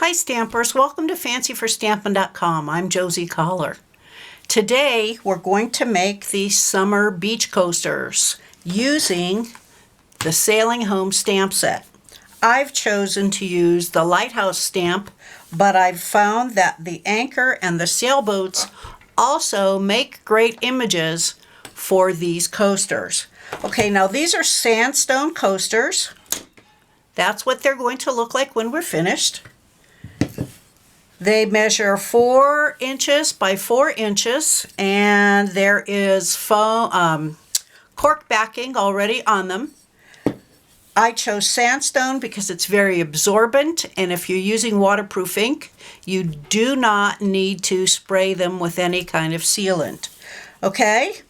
Hi Stampers, welcome to fancyforstampin.com. I'm Josie Cauler. Today we're going to make these summer beach coasters using the Sailing Home stamp set. I've chosen to use the Lighthouse stamp, but I've found that the anchor and the sailboats also make great images for these coasters. Okay, now these are Sandstone coasters. That's what they're going to look like when we're finished. They measure 4 inches by 4 inches, and there is foam, cork backing already on them. I chose Sandstone because it's very absorbent, and if you're using waterproof ink, you do not need to spray them with any kind of sealant. Okay,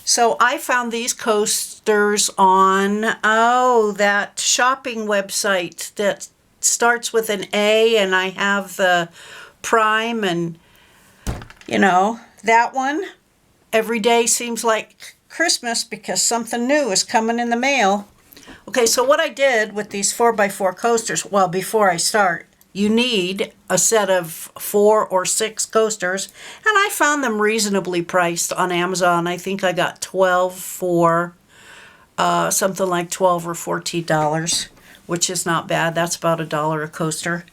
so I found these coasters on, that shopping website that starts with an A, and I have the Prime, and that one. Every day seems like Christmas because something new is coming in the mail. Okay, so what I did with these 4x4 coasters, well, before I start, you need a set of 4 or 6 coasters, and I found them reasonably priced on Amazon. I think I got 12 for something like $12 or $14, which is not bad. That's about $1 a coaster.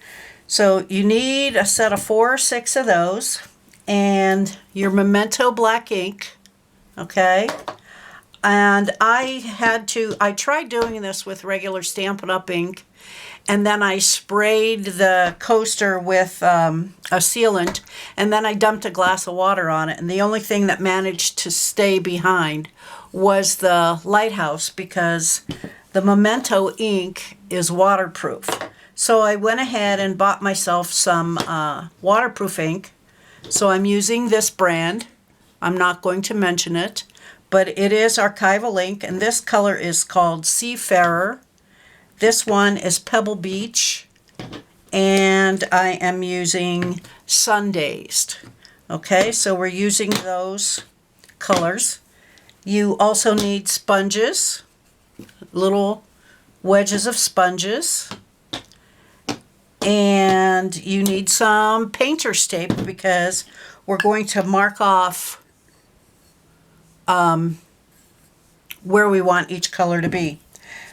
So you need a set of 4 or 6 of those, and your Memento black ink, okay? And I tried doing this with regular Stampin' Up ink, and then I sprayed the coaster with a sealant, and then I dumped a glass of water on it, and the only thing that managed to stay behind was the Lighthouse because the Memento ink is waterproof. So I went ahead and bought myself some waterproof ink. So I'm using this brand. I'm not going to mention it, but it is archival ink, and this color is called Seafarer. This one is Pebble Beach, and I am using Sun-Dazed. Okay, so we're using those colors. You also need sponges, little wedges of sponges. And you need some painter's tape because we're going to mark off where we want each color to be.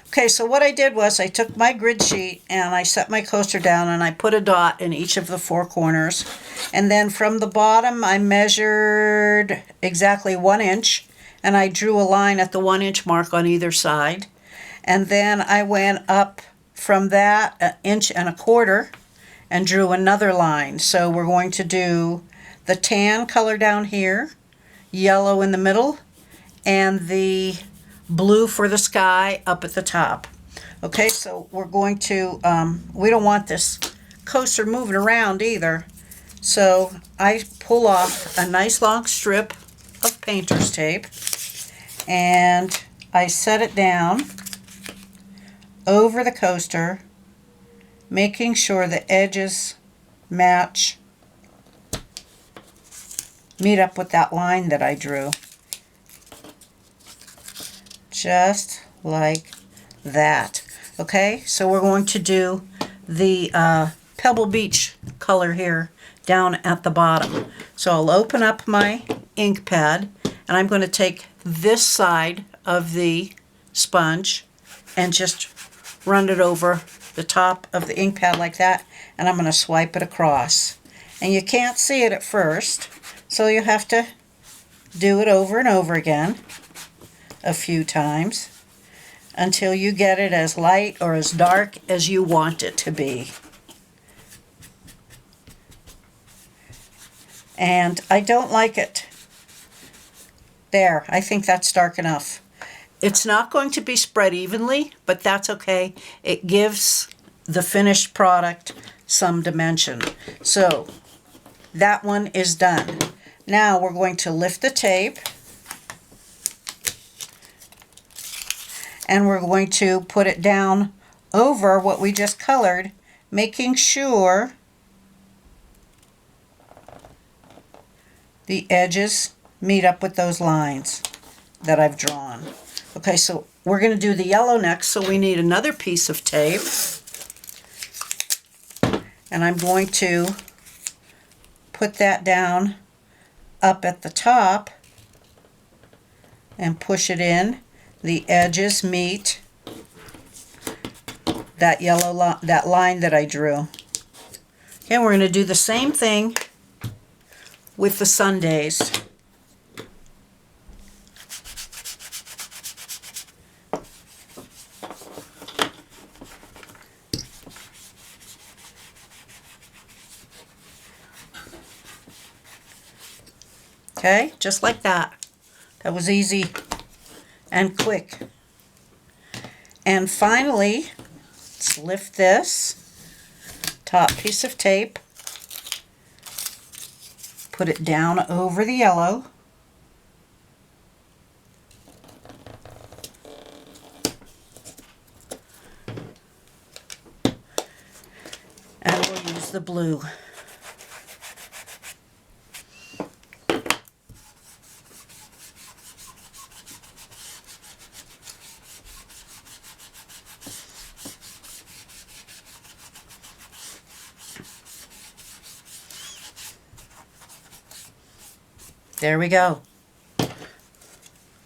Okay, so what I did was I took my grid sheet and I set my coaster down and I put a dot in each of the 4 corners. And then from the bottom I measured exactly 1 inch and I drew a line at the 1 inch mark on either side. And then I went up from that 1.25 inches and drew another line. So we're going to do the tan color down here, yellow in the middle, and the blue for the sky up at the top. Okay, so we're going to, we don't want this coaster moving around either. So I pull off a nice long strip of painter's tape and I set it down over the coaster, making sure the edges meet up with that line that I drew. Just like that. Okay, so we're going to do the Pebble Beach color here down at the bottom. So I'll open up my ink pad and I'm going to take this side of the sponge and just run it over the top of the ink pad like that, and I'm going to swipe it across. And you can't see it at first, so you have to do it over and over again a few times until you get it as light or as dark as you want it to be. And I don't like it. There, I think that's dark enough. It's not going to be spread evenly, but that's okay. It gives the finished product some dimension. So that one is done. Now we're going to lift the tape and we're going to put it down over what we just colored, making sure the edges meet up with those lines that I've drawn. Okay, so we're going to do the yellow next, so we need another piece of tape. And I'm going to put that down up at the top and push it in. The edges meet that that line that I drew. Okay, we're going to do the same thing with the sundaes. Okay, just like that. That was easy and quick. And finally, let's lift this top piece of tape, put it down over the yellow, and we'll use the blue. There we go.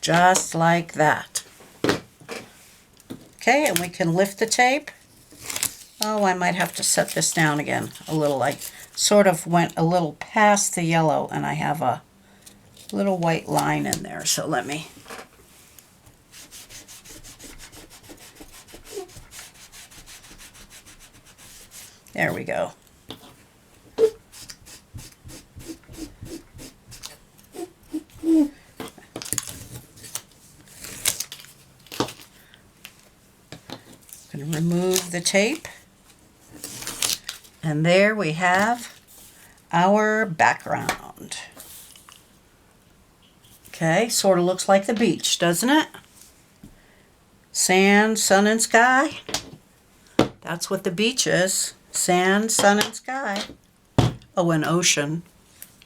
Just like that. Okay, and we can lift the tape. Oh, I might have to set this down again a little. I sort of went a little past the yellow and I have a little white line in there. So let me. There we go. I'm going to remove the tape. And there we have our background. Okay, sort of looks like the beach, doesn't it? Sand, sun, and sky. That's what the beach is. Sand, sun, and sky. Oh, and ocean.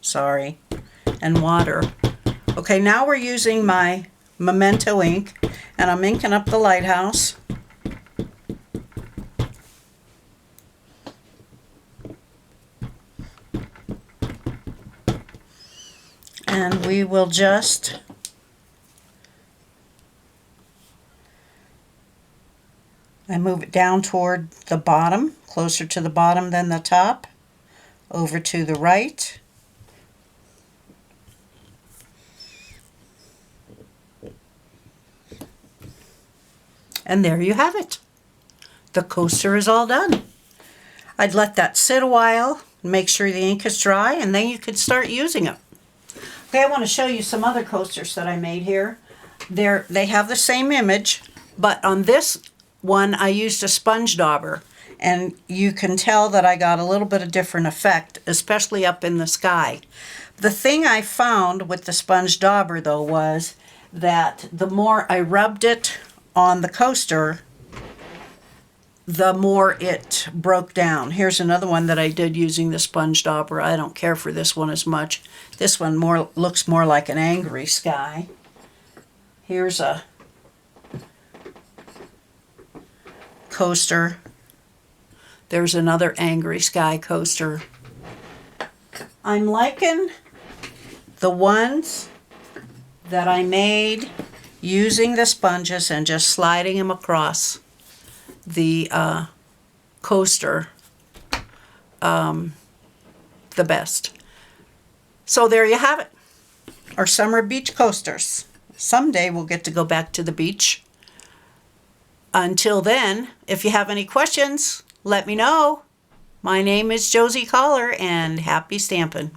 Sorry. And water. Okay, now we're using my Memento ink, and I'm inking up the lighthouse. And we will just I move it down toward the bottom, closer to the bottom than the top, over to the right. And there you have it. The coaster is all done. I'd let that sit a while, make sure the ink is dry, and then you could start using it. Okay, I want to show you some other coasters that I made here. They have the same image, but on this one I used a sponge dauber, and you can tell that I got a little bit of different effect, especially up in the sky. The thing I found with the sponge dauber though was that the more I rubbed it on the coaster, the more it broke down. Here's another one that I did using the sponge dauber. I don't care for this one as much. This one looks more like an angry sky. Here's a coaster. There's another angry sky coaster. I'm liking the ones that I made using the sponges and just sliding them across the coaster the best. So there you have it. Our summer beach coasters. Someday we'll get to go back to the beach. Until then, if you have any questions, let me know. My name is Josie Cauler, and happy stampin'.